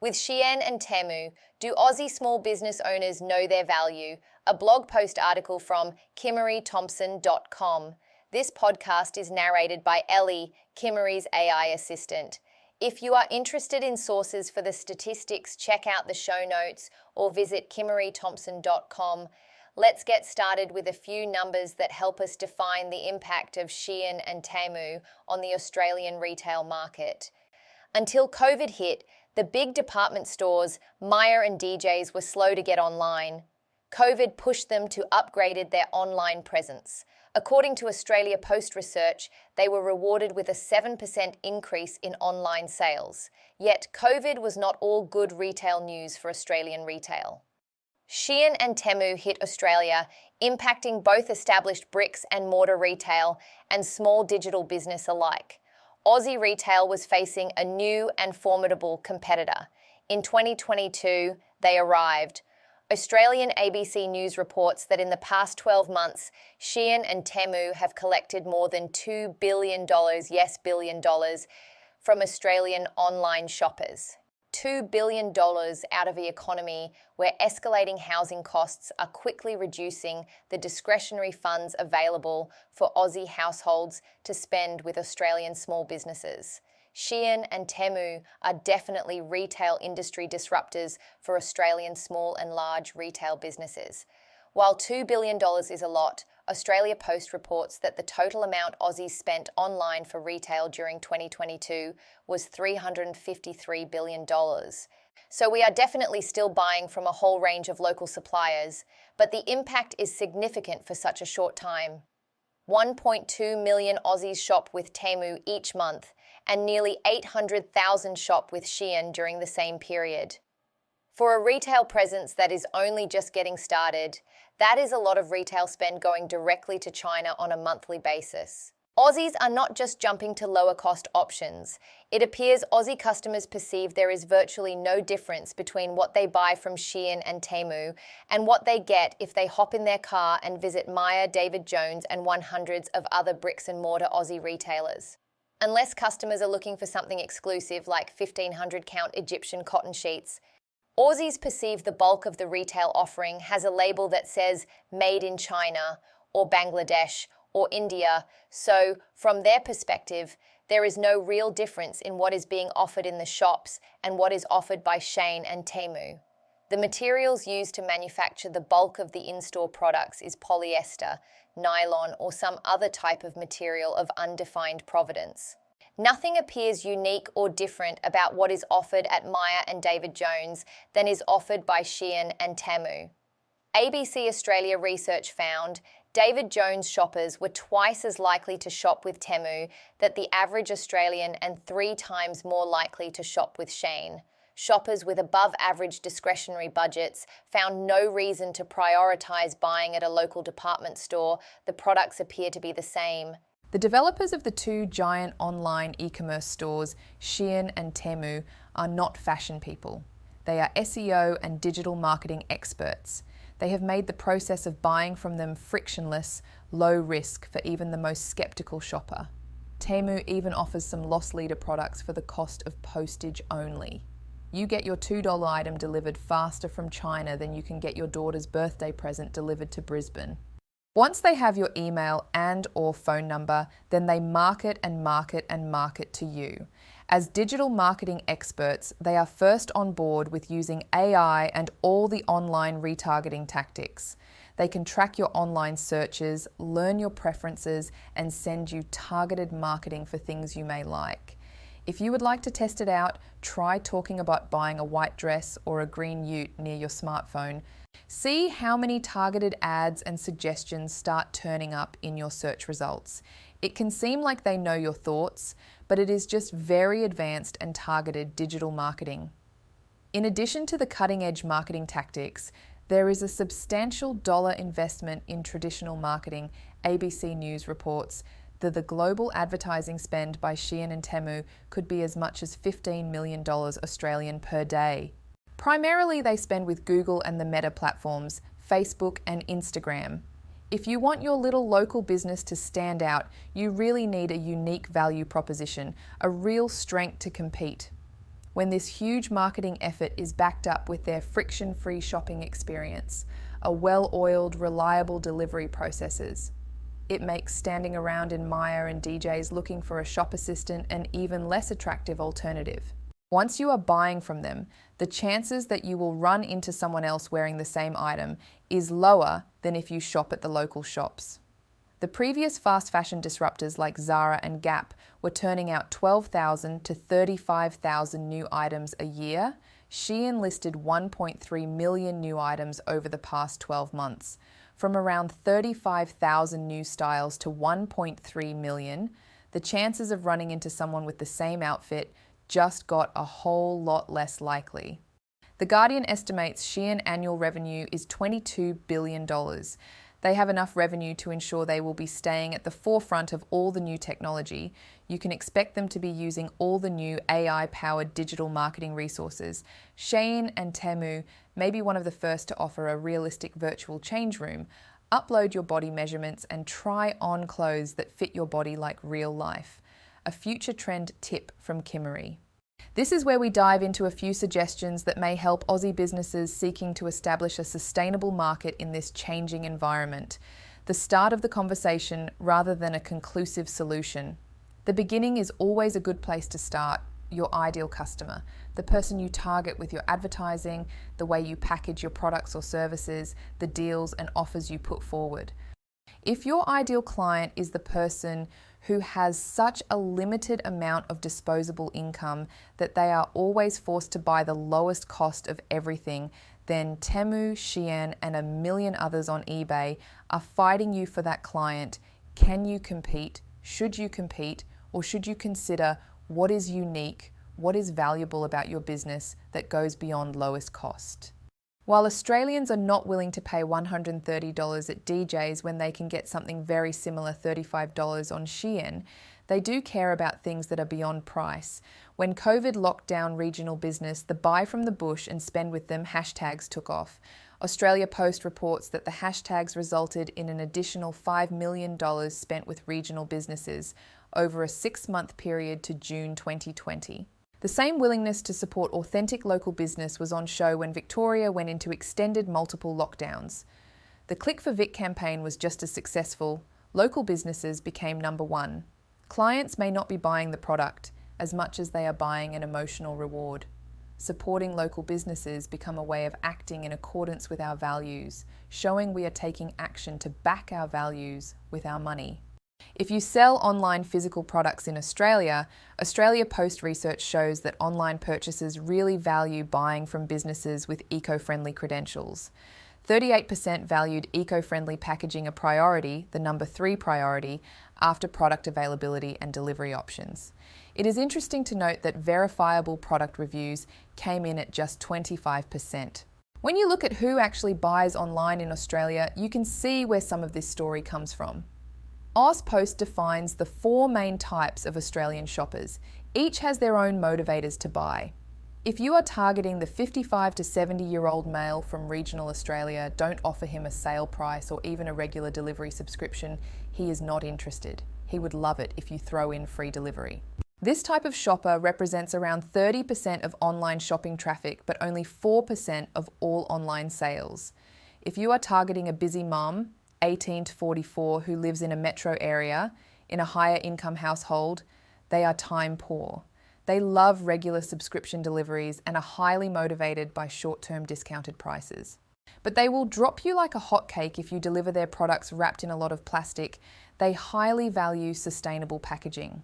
With Shien and Temu, do Aussie small business owners know their value? A blog post article from KIMMAREE'S.com. This podcast is narrated by Ellie, KIMMAREE'S AI assistant. If you are interested in sources for the statistics, check out the show notes or visit KIMMAREE'S.com. Let's get started with a few numbers that help us define the impact of Shien and Temu on the Australian retail market. Until COVID hit, the big department stores, Myer and DJ's, were slow to get online. COVID pushed them to upgrade their online presence. According to Australia Post research, they were rewarded with a 7% increase in online sales. Yet, COVID was not all good retail news for Australian retail. Shien and Temu hit Australia, impacting both established bricks and mortar retail and small digital business alike. Aussie retail was facing a new and formidable competitor. In 2022, they arrived. Australian ABC News reports that in the past 12 months, Shien and Temu have collected more than $2 billion, yes, $2 billion, from Australian online shoppers. $2 billion out of the economy where escalating housing costs are quickly reducing the discretionary funds available for Aussie households to spend with Australian small businesses. Shien and Temu are definitely retail industry disruptors for Australian small and large retail businesses. While $2 billion is a lot, Australia Post reports that the total amount Aussies spent online for retail during 2022 was $353 billion. So we are definitely still buying from a whole range of local suppliers, but the impact is significant for such a short time. 1.2 million Aussies shop with Temu each month, and nearly 800,000 shop with Shien during the same period. For a retail presence that is only just getting started, that is a lot of retail spend going directly to China on a monthly basis. Aussies are not just jumping to lower-cost options. It appears Aussie customers perceive there is virtually no difference between what they buy from Shien and Temu and what they get if they hop in their car and visit Myer, David Jones, and hundreds of other bricks-and-mortar Aussie retailers. Unless customers are looking for something exclusive like 1,500 count Egyptian cotton sheets, Aussies perceive the bulk of the retail offering has a label that says Made in China or Bangladesh or India, so from their perspective, there is no real difference in what is being offered in the shops and what is offered by Shien and Temu. The materials used to manufacture the bulk of the in-store products is polyester, nylon, or some other type of material of undefined provenance. Nothing appears unique or different about what is offered at Myer and David Jones than is offered by Shien and Temu. ABC Australia research found David Jones shoppers were twice as likely to shop with Temu than the average Australian and 3 times more likely to shop with Shien. Shoppers with above-average discretionary budgets found no reason to prioritise buying at a local department store. The products appear to be the same. The developers of the 2 giant online e-commerce stores, Shien and Temu, are not fashion people. They are SEO and digital marketing experts. They have made the process of buying from them frictionless, low risk for even the most skeptical shopper. Temu even offers some loss leader products for the cost of postage only. You get your $2 item delivered faster from China than you can get your daughter's birthday present delivered to Brisbane. Once they have your email and/or phone number, then they market and market and market to you. As digital marketing experts, they are first on board with using AI and all the online retargeting tactics. They can track your online searches, learn your preferences, and send you targeted marketing for things you may like. If you would like to test it out, try talking about buying a white dress or a green ute near your smartphone. See how many targeted ads and suggestions start turning up in your search results. It can seem like they know your thoughts, but it is just very advanced and targeted digital marketing. In addition to the cutting-edge marketing tactics, there is a substantial dollar investment in traditional marketing. ABC News reports that the global advertising spend by Shien and Temu could be as much as $15 million Australian per day. Primarily, they spend with Google and the Meta platforms, Facebook and Instagram. If you want your little local business to stand out, you really need a unique value proposition, a real strength to compete. when this huge marketing effort is backed up with their friction-free shopping experience, a well-oiled, reliable delivery processes. It makes standing around in Myer and DJ's looking for a shop assistant an even less attractive alternative. Once you are buying from them, the chances that you will run into someone else wearing the same item is lower than if you shop at the local shops. The previous fast fashion disruptors like Zara and Gap were turning out 12,000 to 35,000 new items a year. Shein listed 1.3 million new items over the past 12 months. From around 35,000 new styles to 1.3 million, the chances of running into someone with the same outfit just got a whole lot less likely. The Guardian estimates Shein annual revenue is $22 billion. They have enough revenue to ensure they will be staying at the forefront of all the new technology. You can expect them to be using all the new AI-powered digital marketing resources. Shien and Temu may be one of the first to offer a realistic virtual change room. Upload your body measurements and try on clothes that fit your body like real life. A future trend tip from KIMMAREE. This is where we dive into a few suggestions that may help Aussie businesses seeking to establish a sustainable market in this changing environment. The start of the conversation rather than a conclusive solution. The beginning is always a good place to start. Your ideal customer, the person you target with your advertising, the way you package your products or services, the deals and offers you put forward. If your ideal client is the person who has such a limited amount of disposable income that they are always forced to buy the lowest cost of everything, then Temu, Shien, and a million others on eBay are fighting you for that client. Can you compete? Should you compete? Or should you consider what is unique, what is valuable about your business that goes beyond lowest cost? While Australians are not willing to pay $130 at DJ's when they can get something very similar $35 on Shein, they do care about things that are beyond price. When COVID locked down regional business, the buy from the bush and spend with them hashtags took off. Australia Post reports that the hashtags resulted in an additional $5 million spent with regional businesses over a 6-month period to June 2020. The same willingness to support authentic local business was on show when Victoria went into extended multiple lockdowns. The Click for Vic campaign was just as successful. Local businesses became number one. Clients may not be buying the product as much as they are buying an emotional reward. Supporting local businesses become a way of acting in accordance with our values, showing we are taking action to back our values with our money. If you sell online physical products in Australia, Australia Post research shows that online purchasers really value buying from businesses with eco-friendly credentials. 38% valued eco-friendly packaging a priority, the number 3 priority, after product availability and delivery options. It is interesting to note that verifiable product reviews came in at just 25%. When you look at who actually buys online in Australia, you can see where some of this story comes from. AusPost defines the 4 main types of Australian shoppers. Each has their own motivators to buy. If you are targeting the 55 to 70-year-old male from regional Australia, don't offer him a sale price or even a regular delivery subscription. He is not interested. He would love it if you throw in free delivery. This type of shopper represents around 30% of online shopping traffic, but only 4% of all online sales. If you are targeting a busy mum, 18 to 44, who lives in a metro area, in a higher income household, they are time poor. They love regular subscription deliveries and are highly motivated by short-term discounted prices. But they will drop you like a hotcake if you deliver their products wrapped in a lot of plastic. They highly value sustainable packaging.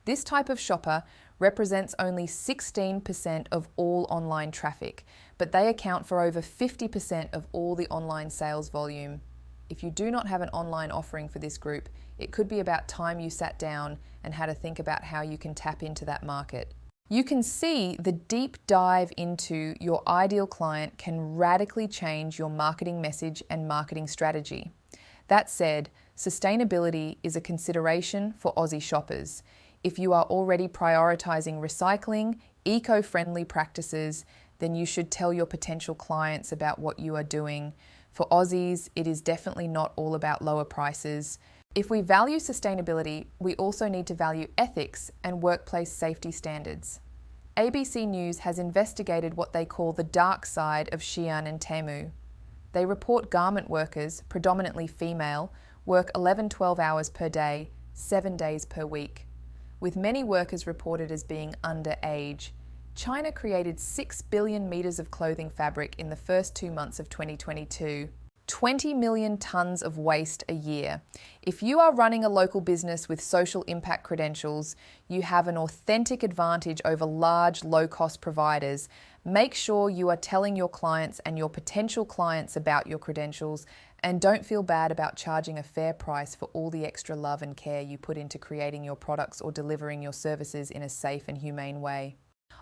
This type of shopper represents only 16% of all online traffic, but they account for over 50% of all the online sales volume. If you do not have an online offering for this group, it could be about time you sat down and had to think about how you can tap into that market. You can see the deep dive into your ideal client can radically change your marketing message and marketing strategy. That said, sustainability is a consideration for Aussie shoppers. If you are already prioritizing recycling, eco-friendly practices, then you should tell your potential clients about what you are doing. For Aussies, it is definitely not all about lower prices. If we value sustainability, we also need to value ethics and workplace safety standards. ABC News has investigated what they call the dark side of Shien and Temu. They report garment workers, predominantly female, work 11-12 hours per day, 7 days per week. With many workers reported as being underage, China created 6 billion meters of clothing fabric in the first 2 months of 2022. 20 million tons of waste a year. If you are running a local business with social impact credentials, you have an authentic advantage over large, low-cost providers. Make sure you are telling your clients and your potential clients about your credentials, and don't feel bad about charging a fair price for all the extra love and care you put into creating your products or delivering your services in a safe and humane way.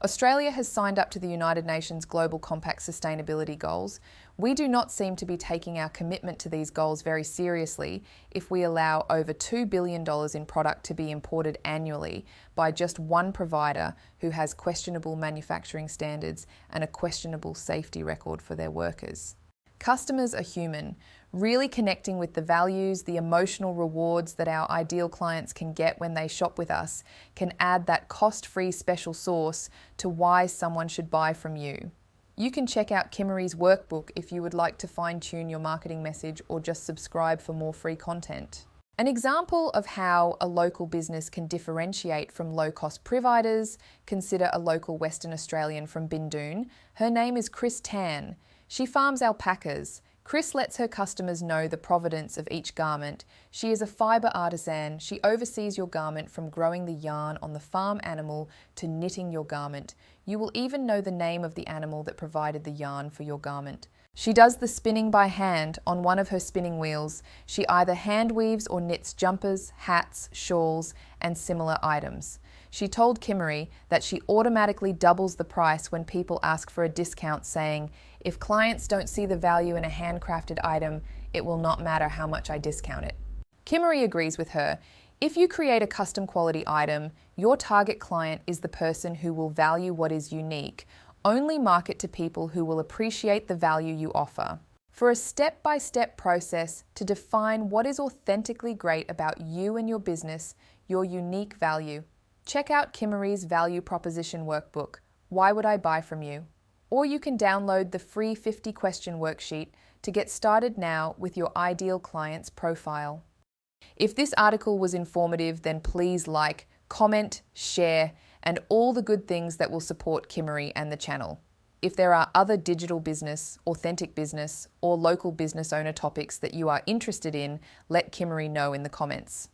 Australia has signed up to the United Nations Global Compact Sustainability Goals. We do not seem to be taking our commitment to these goals very seriously if we allow over $2 billion in product to be imported annually by just one provider who has questionable manufacturing standards and a questionable safety record for their workers. Customers are human. Really connecting with the values, the emotional rewards that our ideal clients can get when they shop with us can add that cost-free special sauce to why someone should buy from you. You can check out KIMMAREE'S workbook if you would like to fine-tune your marketing message or just subscribe for more free content. An example of how a local business can differentiate from low-cost providers, consider a local Western Australian from Bindoon. Her name is Chris Tan. She farms alpacas. Chris lets her customers know the provenance of each garment. She is a fibre artisan. She oversees your garment from growing the yarn on the farm animal to knitting your garment. You will even know the name of the animal that provided the yarn for your garment. She does the spinning by hand on one of her spinning wheels. She either hand weaves or knits jumpers, hats, shawls, and similar items. She told KIMMAREE that she automatically doubles the price when people ask for a discount, saying, "If clients don't see the value in a handcrafted item, it will not matter how much I discount it." KIMMAREE agrees with her. If you create a custom quality item, your target client is the person who will value what is unique. Only market to people who will appreciate the value you offer. For a step-by-step process to define what is authentically great about you and your business, your unique value, check out KIMMAREE'S Value Proposition Workbook, Why Would I Buy From You? Or you can download the free 50-question worksheet to get started now with your ideal client's profile. If this article was informative, then please like, comment, share, and all the good things that will support KIMMAREE and the channel. If there are other digital business, authentic business, or local business owner topics that you are interested in, let KIMMAREE know in the comments.